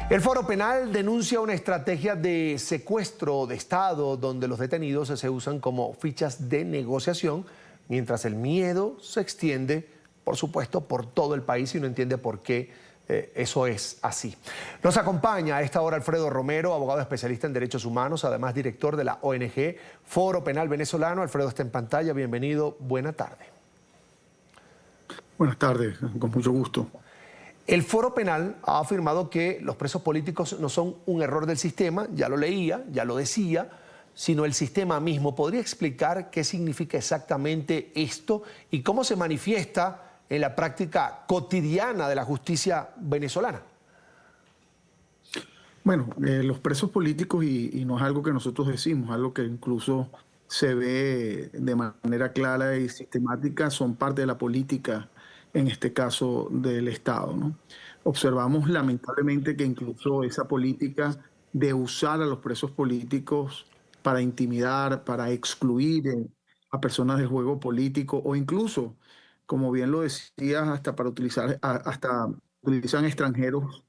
El Foro Penal denuncia una estrategia de secuestro de Estado donde los detenidos se usan como fichas de negociación, mientras el miedo se extiende, por supuesto, por todo el país y no entiende por qué eso es así. Nos acompaña a esta hora Alfredo Romero, abogado especialista en derechos humanos, además director de la ONG Foro Penal Venezolano. Alfredo está en pantalla, bienvenido, buena tarde. Buenas tardes, con mucho gusto. El Foro Penal ha afirmado que los presos políticos no son un error del sistema, ya lo leía, ya lo decía, sino el sistema mismo. ¿Podría explicar qué significa exactamente esto y cómo se manifiesta en la práctica cotidiana de la justicia venezolana? Bueno, los presos políticos, y no es algo que nosotros decimos, algo que incluso se ve de manera clara y sistemática, son parte de la política, en este caso del Estado, ¿no? Observamos lamentablemente que incluso esa política de usar a los presos políticos para intimidar, para excluir a personas del juego político o incluso, como bien lo decías, hasta para utilizar, hasta utilizan extranjeros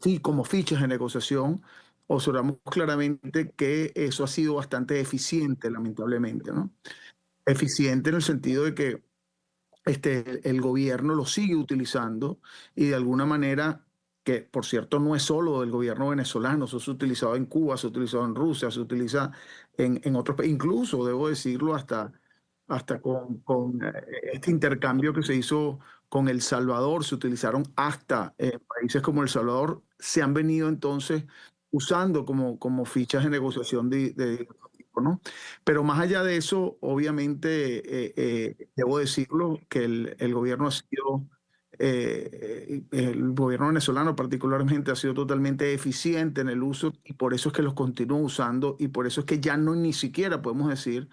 sí, como fichas de negociación. Observamos claramente que eso ha sido bastante eficiente, lamentablemente, ¿no? Eficiente en el sentido de que el gobierno lo sigue utilizando y de alguna manera, que por cierto no es solo del gobierno venezolano, eso se ha utilizado en Cuba, se ha utilizado en Rusia, se utiliza en otros países, incluso debo decirlo hasta con este intercambio que se hizo con El Salvador, se utilizaron hasta países como El Salvador, se han venido entonces usando como fichas de negociación de otro tipo, ¿no? Pero más allá de eso, obviamente, debo decirlo, que el gobierno ha sido, el gobierno venezolano particularmente ha sido totalmente eficiente en el uso y por eso es que los continúa usando y por eso es que ya no ni siquiera podemos decir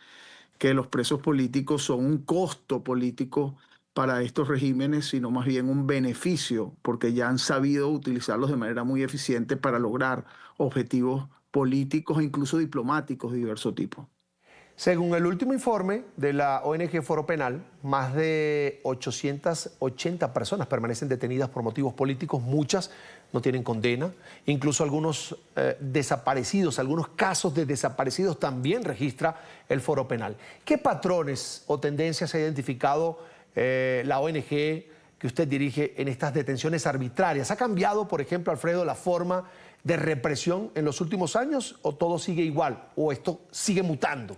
que los presos políticos son un costo político para estos regímenes, sino más bien un beneficio, porque ya han sabido utilizarlos de manera muy eficiente para lograr objetivos políticos e incluso diplomáticos de diverso tipo. Según el último informe de la ONG Foro Penal, más de 880 personas permanecen detenidas por motivos políticos, muchas no tienen condena, incluso algunos desaparecidos, algunos casos de desaparecidos también registra el Foro Penal. ¿Qué patrones o tendencias ha identificado la ONG que usted dirige en estas detenciones arbitrarias? ¿Ha cambiado, por ejemplo, Alfredo, la forma de represión en los últimos años o todo sigue igual o esto sigue mutando?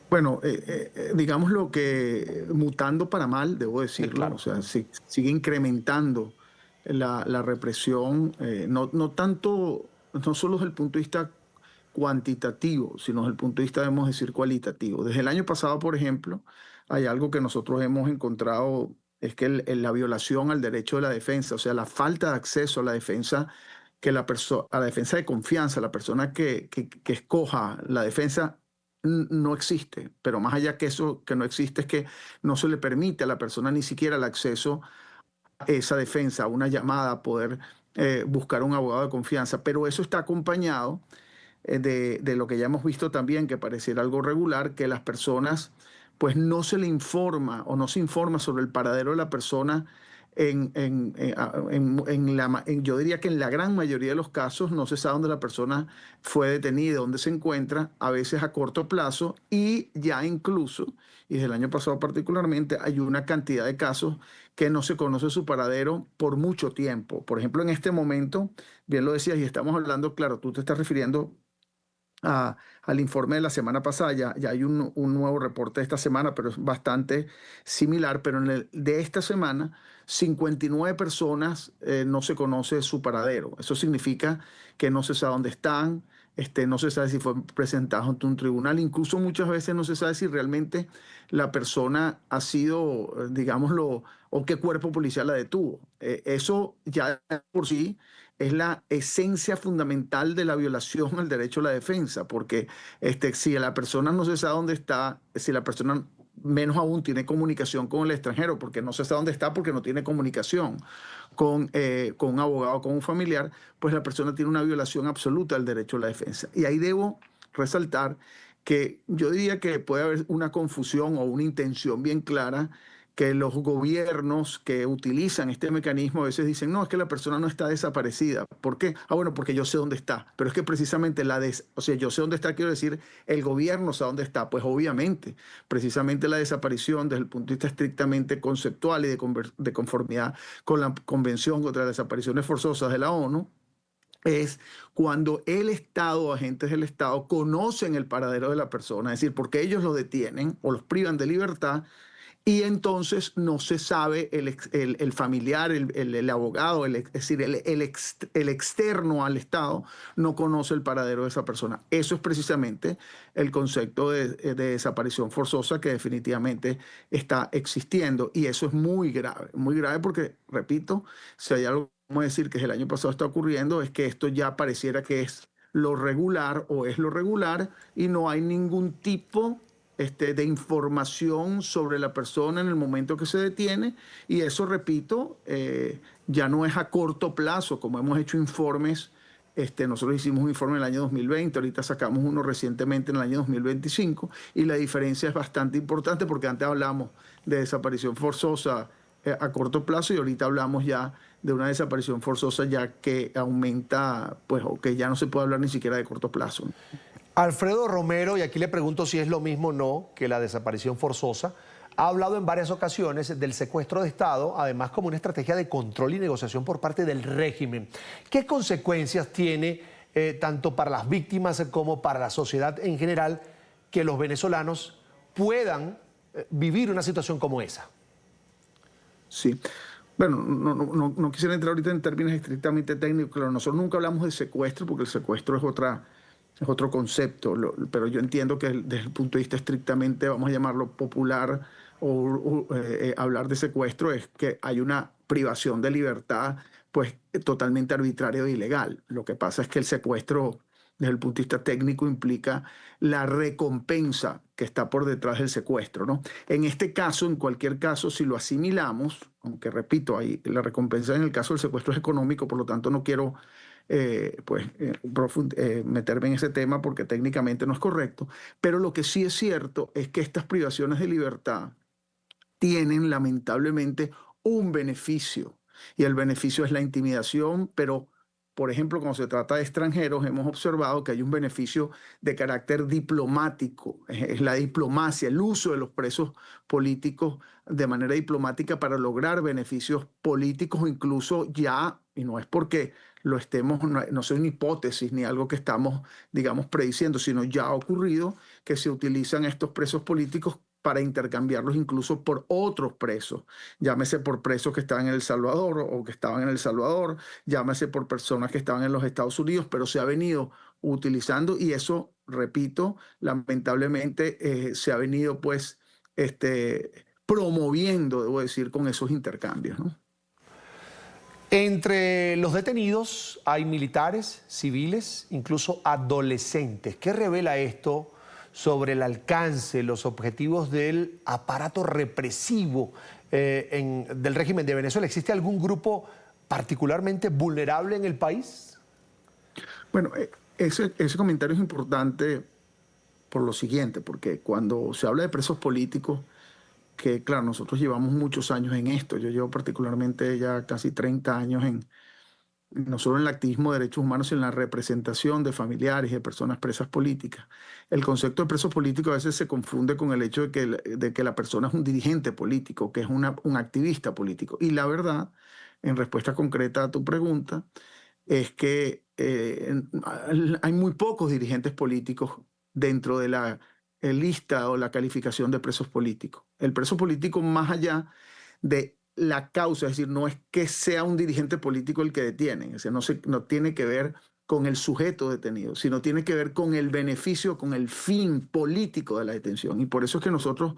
Bueno, digamos lo que mutando para mal, debo Sí, decirlo, o claro. sea, sigue incrementando la represión, no tanto, no solo desde el punto de vista cuantitativo, sino desde el punto de vista, debemos decir, cualitativo. Desde el año pasado, por ejemplo, hay algo que nosotros hemos encontrado, es que la violación al derecho de la defensa, o sea, la falta de acceso a la defensa, a la defensa de confianza, la persona que escoja la defensa no existe, pero más allá que eso que no existe es que no se le permite a la persona ni siquiera el acceso a esa defensa, a una llamada, a poder buscar un abogado de confianza, pero eso está acompañado de lo que ya hemos visto también, que pareciera algo regular, que las personas pues no se le informa o no se informa sobre el paradero de la persona yo diría que en la gran mayoría de los casos no se sabe dónde la persona fue detenida, dónde se encuentra, a veces a corto plazo y ya incluso, y desde el año pasado particularmente, hay una cantidad de casos que no se conoce su paradero por mucho tiempo. Por ejemplo, en este momento, bien lo decías y estamos hablando, claro, tú te estás refiriendo al informe de la semana pasada. Ya hay un nuevo reporte de esta semana, pero es bastante similar. Pero en el de esta semana, 59 personas no se conoce su paradero. Eso significa que no se sabe dónde están, no se sabe si fue presentado ante un tribunal. Incluso muchas veces no se sabe si realmente la persona ha sido, digámoslo, o qué cuerpo policial la detuvo. Eso ya por sí es la esencia fundamental de la violación al derecho a la defensa, porque si la persona no se sabe dónde está, si la persona menos aún tiene comunicación con el extranjero, porque no se sabe dónde está porque no tiene comunicación con un abogado, con un familiar, pues la persona tiene una violación absoluta del derecho a la defensa. Y ahí debo resaltar que yo diría que puede haber una confusión o una intención bien clara que los gobiernos que utilizan este mecanismo a veces dicen, no, es que la persona no está desaparecida. ¿Por qué? Ah, bueno, porque yo sé dónde está. Pero es que precisamente o sea, yo sé dónde está, quiero decir, el gobierno sabe dónde está. Pues obviamente, precisamente la desaparición desde el punto de vista estrictamente conceptual y de conformidad con la Convención contra las Desapariciones Forzosas de la ONU, es cuando el Estado o agentes del Estado conocen el paradero de la persona, es decir, porque ellos lo detienen o los privan de libertad y entonces no se sabe el familiar, el abogado, es decir, el externo al Estado no conoce el paradero de esa persona. Eso es precisamente el concepto de desaparición forzosa que definitivamente está existiendo y eso es muy grave porque, repito, si hay algo, vamos a decir, que el año pasado está ocurriendo, es que esto ya pareciera que es lo regular o es lo regular y no hay ningún tipo de información sobre la persona en el momento que se detiene y eso, repito, ya no es a corto plazo, como hemos hecho informes. Nosotros hicimos un informe en el año 2020, ahorita sacamos uno recientemente en el año 2025 y la diferencia es bastante importante porque antes hablamos de desaparición forzosa a corto plazo y ahorita hablamos ya de una desaparición forzosa ya que aumenta, pues, o que ya no se puede hablar ni siquiera de corto plazo. Alfredo Romero, y aquí le pregunto si es lo mismo o no que la desaparición forzosa, ha hablado en varias ocasiones del secuestro de Estado, además como una estrategia de control y negociación por parte del régimen. ¿Qué consecuencias tiene tanto para las víctimas como para la sociedad en general que los venezolanos puedan vivir una situación como esa? Sí. Bueno, no quisiera entrar ahorita en términos estrictamente técnicos, pero nosotros nunca hablamos de secuestro porque el secuestro es otro concepto, pero yo entiendo que desde el punto de vista estrictamente, vamos a llamarlo popular, hablar de secuestro es que hay una privación de libertad pues totalmente arbitraria e ilegal. Lo que pasa es que el secuestro, desde el punto de vista técnico, implica la recompensa que está por detrás del secuestro, ¿no? En este caso, en cualquier caso, si lo asimilamos, aunque repito, la recompensa en el caso del secuestro es económico, por lo tanto no quiero meterme en ese tema porque técnicamente no es correcto, pero lo que sí es cierto es que estas privaciones de libertad tienen lamentablemente un beneficio y el beneficio es la intimidación, pero por ejemplo, cuando se trata de extranjeros, hemos observado que hay un beneficio de carácter diplomático, es la diplomacia, el uso de los presos políticos de manera diplomática para lograr beneficios políticos o incluso ya, y no es porque lo estemos, no es una hipótesis ni algo que estamos, digamos, prediciendo, sino ya ha ocurrido que se utilizan estos presos políticos para intercambiarlos incluso por otros presos, llámese por presos que estaban en El Salvador o que estaban en El Salvador, llámese por personas que estaban en los Estados Unidos, pero se ha venido utilizando y eso, repito, lamentablemente se ha venido pues promoviendo, debo decir, con esos intercambios, ¿no? Entre los detenidos hay militares, civiles, incluso adolescentes. ¿Qué revela esto sobre el alcance, los objetivos del aparato represivo del régimen de Venezuela? ¿Existe algún grupo particularmente vulnerable en el país? Bueno, ese comentario es importante por lo siguiente, porque cuando se habla de presos políticos, que claro, nosotros llevamos muchos años en esto, yo llevo particularmente ya casi 30 años no solo en el activismo de derechos humanos, sino en la representación de familiares y de personas presas políticas. El concepto de preso político a veces se confunde con el hecho de que la persona es un dirigente político, que es un activista político. Y la verdad, en respuesta concreta a tu pregunta, es que hay muy pocos dirigentes políticos dentro de la lista o la calificación de presos políticos. El preso político, más allá de la causa, es decir, no es que sea un dirigente político el que detienen, o sea, no tiene que ver con el sujeto detenido, sino tiene que ver con el beneficio, con el fin político de la detención. Y por eso es que nosotros,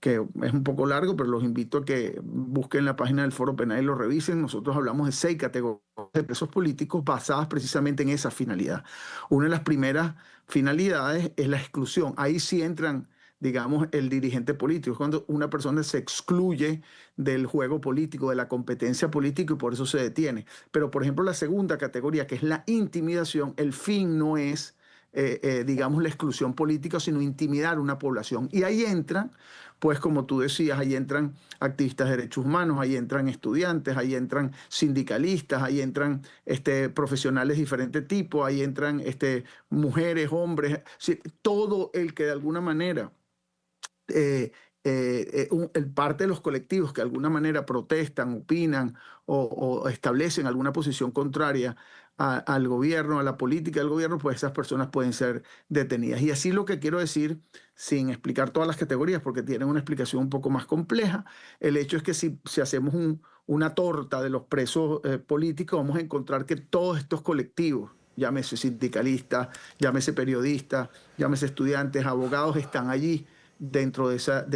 que es un poco largo, pero los invito a que busquen la página del Foro Penal y lo revisen. Nosotros hablamos de 6 categorías de presos políticos basadas precisamente en esa finalidad. Una de las primeras finalidades es la exclusión. Ahí sí entran, digamos, el dirigente político. Es cuando una persona se excluye del juego político, de la competencia política y por eso se detiene. Pero, por ejemplo, la segunda categoría, que es la intimidación, el fin no es digamos, la exclusión política, sino intimidar a una población. Y ahí entran, pues como tú decías, ahí entran activistas de derechos humanos, ahí entran estudiantes, ahí entran sindicalistas, ahí entran profesionales de diferente tipo, ahí entran mujeres, hombres, sí, todo el que de alguna manera el parte de los colectivos que de alguna manera protestan, opinan o establecen alguna posición contraria al gobierno, a la política del gobierno, pues esas personas pueden ser detenidas. Y así lo que quiero decir, sin explicar todas las categorías, porque tienen una explicación un poco más compleja, el hecho es que si hacemos una torta de los presos políticos, vamos a encontrar que todos estos colectivos, llámese sindicalistas, llámese periodistas, llámese estudiantes, abogados, están allí dentro de esa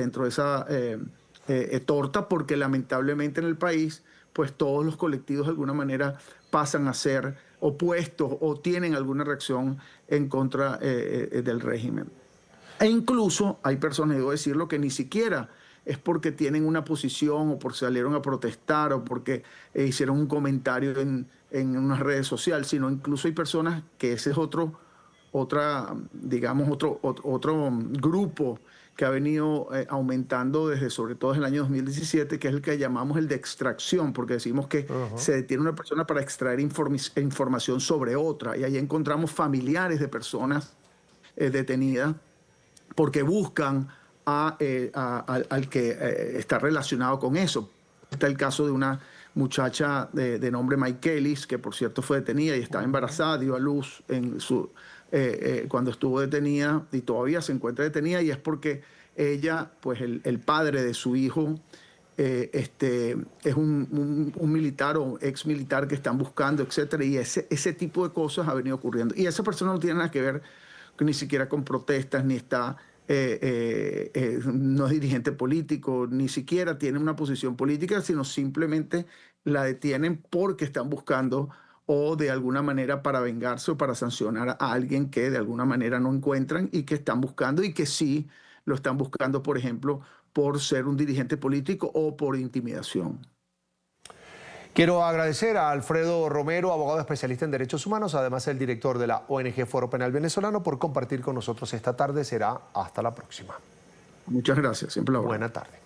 torta, porque lamentablemente en el país, pues todos los colectivos de alguna manera pasan a ser opuestos o tienen alguna reacción en contra del régimen. E incluso hay personas, debo decirlo, que ni siquiera es porque tienen una posición o porque salieron a protestar o porque hicieron un comentario en unas redes sociales, sino incluso hay personas que ese es otro grupo que ha venido aumentando desde sobre todo desde el año 2017, que es el que llamamos el de extracción, porque decimos que se detiene una persona para extraer información sobre otra, y ahí encontramos familiares de personas detenidas porque buscan al que está relacionado con eso. Está el caso de una muchacha de nombre Mike Ellis, que por cierto fue detenida y estaba embarazada, dio a luz cuando estuvo detenida y todavía se encuentra detenida, y es porque ella, pues el padre de su hijo, es un militar o ex militar que están buscando, etcétera, y ese tipo de cosas ha venido ocurriendo. Y esa persona no tiene nada que ver ni siquiera con protestas, ni está, no es dirigente político, ni siquiera tiene una posición política, sino simplemente la detienen porque están buscando o de alguna manera para vengarse o para sancionar a alguien que de alguna manera no encuentran y que están buscando, y que sí lo están buscando, por ejemplo, por ser un dirigente político o por intimidación. Quiero agradecer a Alfredo Romero, abogado especialista en derechos humanos, además el director de la ONG Foro Penal Venezolano, por compartir con nosotros esta tarde. Será hasta la próxima. Muchas gracias, siempre la Buena tarde.